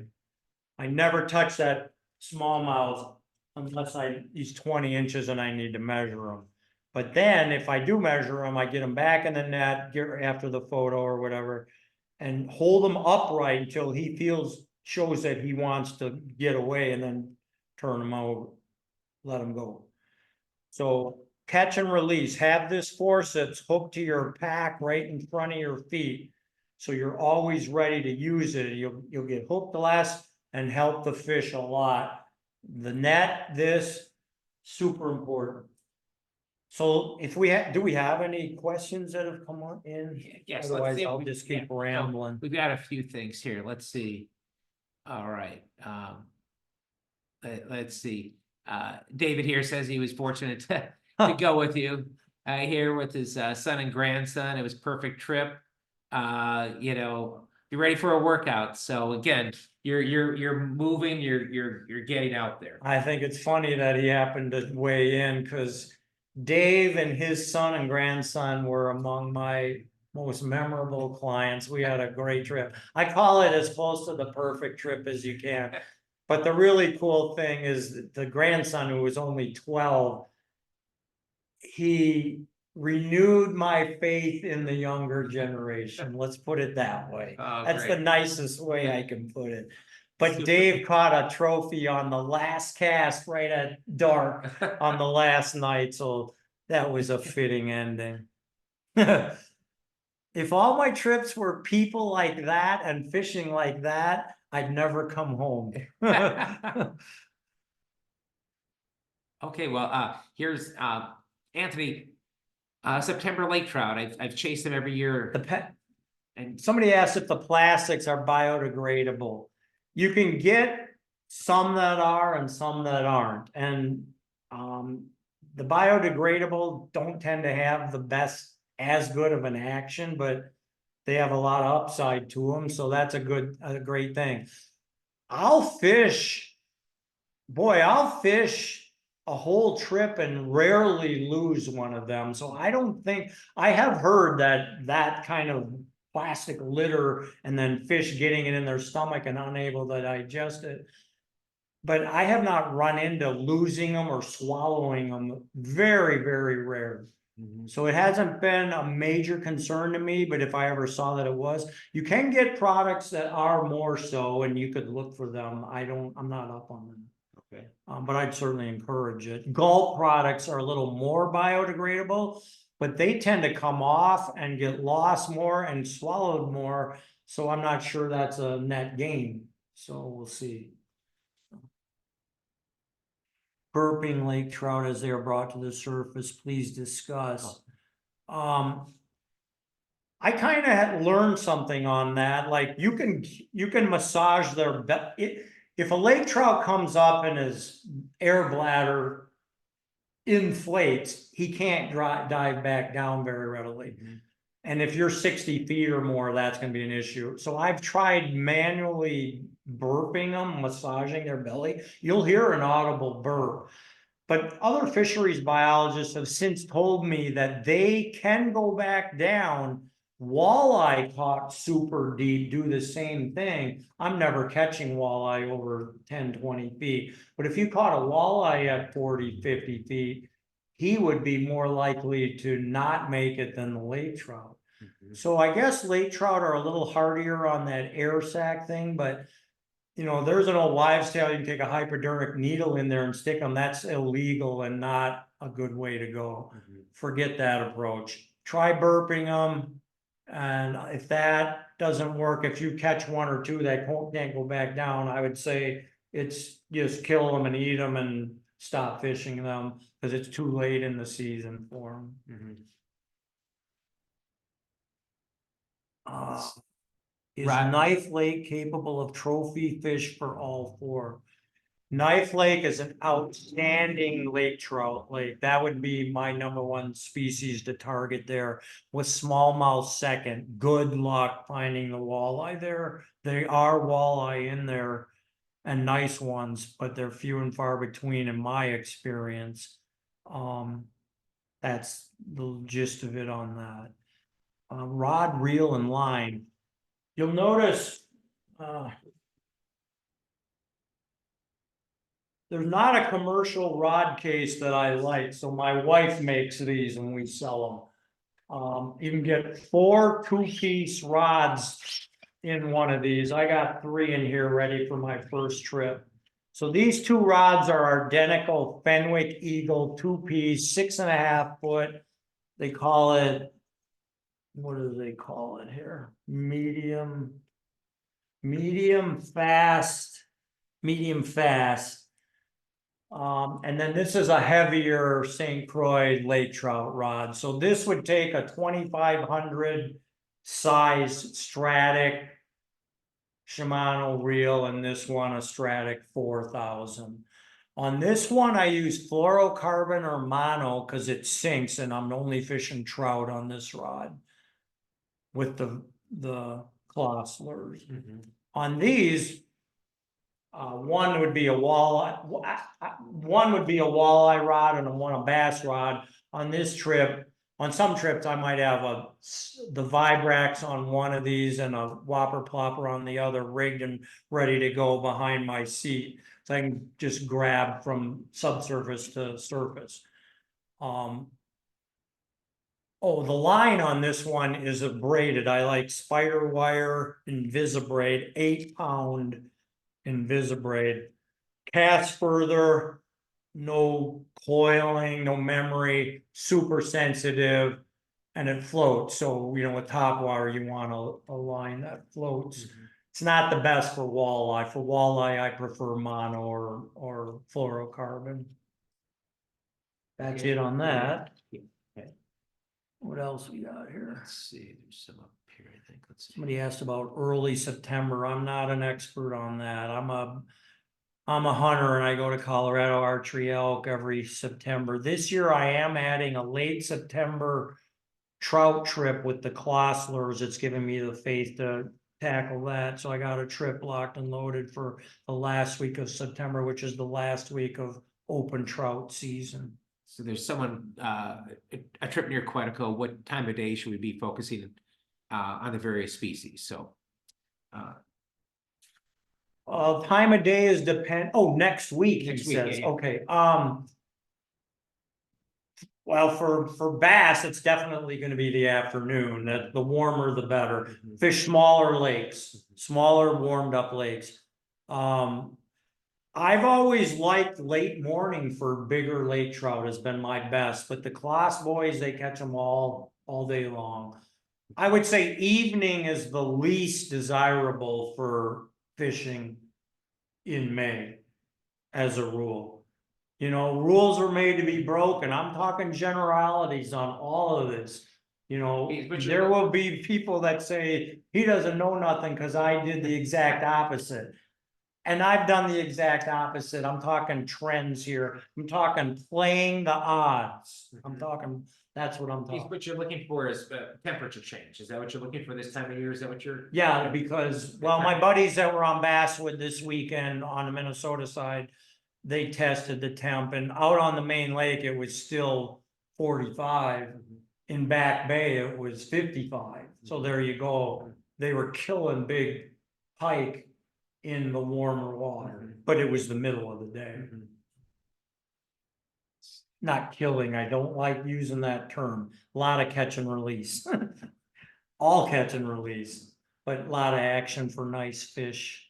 I never touch that smallmouth unless he's 20 inches and I need to measure him. But then if I do measure him, I get him back in the net after the photo or whatever and hold him upright until he shows that he wants to get away and then turn him out, let him go. So catch and release, have this forceps hooked to your pack right in front of your feet. So you're always ready to use it. You'll get hooked less and help the fish a lot. The net, this, super important. So if do we have any questions that have come on in? Yes. Otherwise, I'll just keep rambling. We've got a few things here. Let's see. All right. Let's see. David here says he was fortunate to go with you here with his son and grandson. It was a perfect trip. You know, you're ready for a workout. So again, you're moving, you're getting out there. I think it's funny that he happened to weigh in because Dave and his son and grandson were among my most memorable clients. We had a great trip. I call it as close to the perfect trip as you can. But the really cool thing is the grandson, who was only 12, he renewed my faith in the younger generation. Let's put it that way. Oh, That's the great. nicest way I can put it. But Dave caught a trophy on the last cast right at dark on the last night, so that was a fitting ending. If all my trips were people like that and fishing like that, I'd never come home. Okay, well, here's Anthony. September lake trout. I've chased them every year. And Somebody asked if the plastics are biodegradable. You can get some that are and some that aren't. And the biodegradable don't tend to have the best, as good of an action, but they have a lot of upside to them. So that's a great thing. I'll fish a whole trip and rarely lose one of them. So I don't think, I have heard that kind of plastic litter and then fish getting it in their stomach and unable to digest it. But I have not run into losing them or swallowing them. Very, very rare. So it hasn't been a major concern to me, but if I ever saw that it was, you can get products that are more so, and you could look for them. I'm not up on them. okay. But I'd certainly encourage it. Gulp products are a little more biodegradable, but they tend to come off and get lost more and swallowed more. So I'm not sure that's a net gain. So we'll see. Burping lake trout as they are brought to the surface, please discuss. I kind of learned something on that. Like you can massage their if a lake trout comes up and his air bladder inflates, he can't dive back down very readily. And if you're 60 feet or more, that's going to be an issue. So I've tried manually burping them, massaging their belly. You'll hear an audible burp. But other fisheries biologists have since told me that they can go back down. Walleye caught super deep do the same thing. I'm never catching walleye over 10, 20 feet. But if you caught a walleye at 40, 50 feet, he would be more likely to not make it than the lake trout. So I guess lake trout are a little hardier on that air sac thing, but you know, there's an old wives' tale. You can take a hypodermic needle in there and stick them. That's illegal and not a good way to go. Forget that approach. Try burping them. And if that doesn't work, if you catch one or two that can't go back down, I would say it's just kill them and eat them and stop fishing them because it's too late in the season for them. Is Knife Lake capable of trophy fish for all four? Knife Lake is an outstanding lake trout lake. That would be my #1 species to target there, with smallmouth second. Good luck finding the walleye there. There are walleye in there and nice ones, but they're few and far between in my experience. That's the gist of it on that. Rod, reel, and line. You'll notice there's not a commercial rod case that I like, so my wife makes these and we sell them. You can get 4 2-piece rods in one of these. I got 3 in here ready for my first trip. So these 2 rods are identical Fenwick Eagle 2-piece, 6.5 foot. They call it, what do they call it here? Medium fast. And then this is a heavier St. Croix lake trout rod. So this would take a 2500 size Stratic Shimano reel, and this one a Stratic 4000. On this one, I use fluorocarbon or mono because it sinks, and I'm only fishing trout on this rod with the claw slurs. On these, one would be a walleye, one would be a walleye rod and one a bass rod. On this trip, on some trips, I might have the Vibrax on one of these and a whopper plopper on the other, rigged and ready to go behind my seat. So I can just grab from subsurface to surface. Oh, the line on this one is a braided. I like spider wire Invisibraid, 8-pound Invisibraid. Cast further, no coiling, no memory, super sensitive, and it floats. So, you know, with top water, you want a line that floats. It's not the best for walleye. For walleye, I prefer mono or fluorocarbon. That's it on that. Okay. What else we got here? Let's see, there's some up here, I think. Let's see. Somebody asked about early September. I'm not an expert on that. I'm a hunter and I go to Colorado archery elk every September. This year I am adding a late September trout trip with the Closslers. It's giving me the faith to tackle that. So I got a trip locked and loaded for the last week of September, which is the last week of open trout season. So there's someone, a trip near Quetico, what time of day should we be focusing on the various species? So. Time of day is next week, he Next week, says. yeah, yeah. Okay, well, for bass, it's definitely gonna be the afternoon. The warmer, the better. Fish smaller lakes, smaller warmed up lakes. I've always liked late morning for bigger lake trout has been my best, but the Class boys, they catch them all day long. I would say evening is the least desirable for fishing in May, as a rule. You know, rules are made to be broken. I'm talking generalities on all of this. You know, there will be people that say he doesn't know nothing because I did the exact opposite. And I've done the exact opposite. I'm talking trends here. I'm talking playing the odds. I'm talking, that's what I'm talking. What you're looking for is temperature change. Is that what you're looking for this time of year? Is that what you're? Yeah, because, well, my buddies that were on Basswood this weekend on the Minnesota side, they tested the temp, and out on the main lake, it was still 45. In Back Bay, it was 55. So there you go. They were killing big pike in the warmer water, but it was the middle of the day. Not killing, I don't like using that term. A lot of catch and release. All catch and release, but a lot of action for nice fish.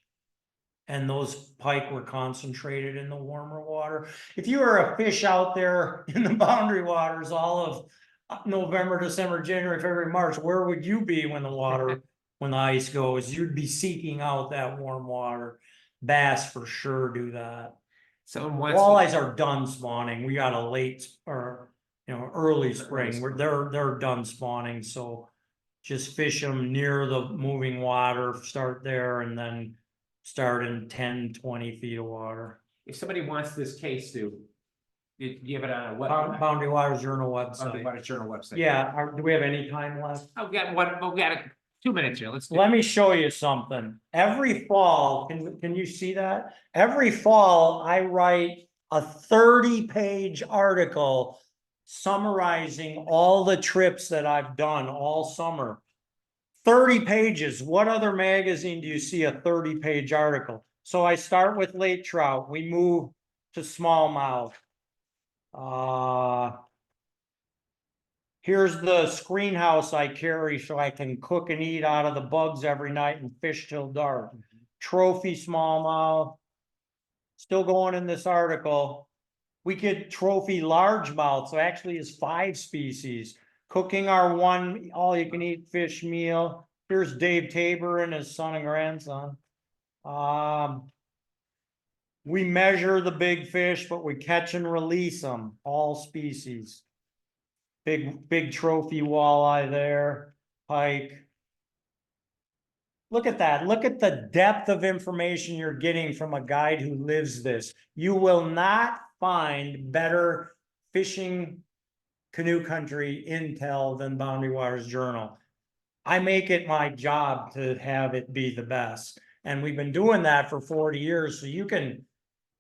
And those pike were concentrated in the warmer water. If you were a fish out there in the boundary waters all of November, December, January, February, March, where would you be when the ice goes? You'd be seeking out that warm water. Bass for sure do that. So walleyes are done spawning. We got a late or early spring. They're done spawning. So just fish them near the moving water, start there, and then start in 10, 20 feet of water. If somebody wants this case, do you have it on a website? Boundary Waters Journal website. Boundary Waters Journal website. Yeah. Do we have any time left? Oh, we got 2 minutes here. Let's do Let me show you something. Every fall, can you see that? Every fall, I write a 30-page article summarizing all the trips that I've done all summer. 30 pages. What other magazine do you see a 30-page article? So I start with lake trout. We move to smallmouth. Here's the screen house I carry so I can cook and eat out of the bugs every night and fish till dark. Trophy smallmouth. Still going in this article. We get trophy largemouth, so actually it's 5 species. Cooking our one all-you-can-eat fish meal. Here's Dave Tabor and his son and grandson. We measure the big fish, but we catch and release them, all species. Big trophy walleye there, pike. Look at that. Look at the depth of information you're getting from a guide who lives this. You will not find better fishing canoe country intel than Boundary Waters Journal. I make it my job to have it be the best. And we've been doing that for 40 years. So you can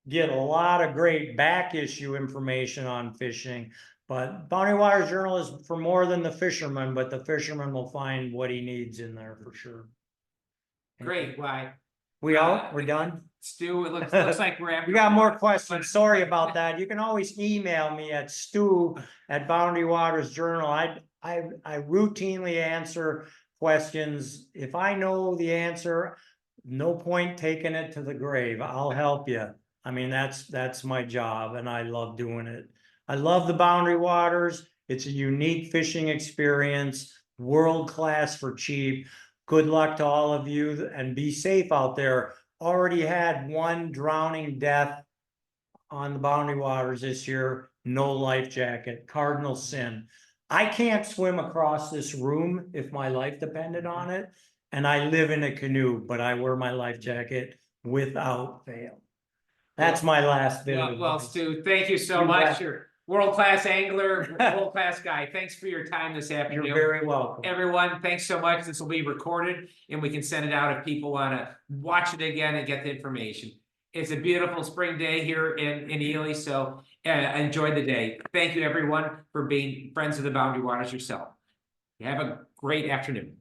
get a lot of great back issue information on fishing. But Boundary Waters Journal is for more than the fisherman, but the fisherman will find what he needs in there for sure. Great, why? We out? We're done? Stu, it looks like we're after. We got more questions. Sorry about that. You can always email me at Stu@Boundary Waters Journal. I routinely answer questions. If I know the answer, no point taking it to the grave. I'll help you. I mean, that's my job and I love doing it. I love the Boundary Waters. It's a unique fishing experience, world class for cheap. Good luck to all of you and be safe out there. Already had one drowning death on the Boundary Waters this year. No life jacket, cardinal sin. I can't swim across this room if my life depended on it. And I live in a canoe, but I wear my life jacket without fail. That's my last bit of Well, advice. Stu, thank you so You much. bet. You're world-class angler, world-class guy. Thanks for your time this afternoon. You're very welcome. Everyone, thanks so much. This will be recorded and we can send it out if people want to watch it again and get the information. It's a beautiful spring day here in Ely, so enjoy the day. Thank you, everyone, for being friends of the Boundary Waters yourself. Have a great afternoon.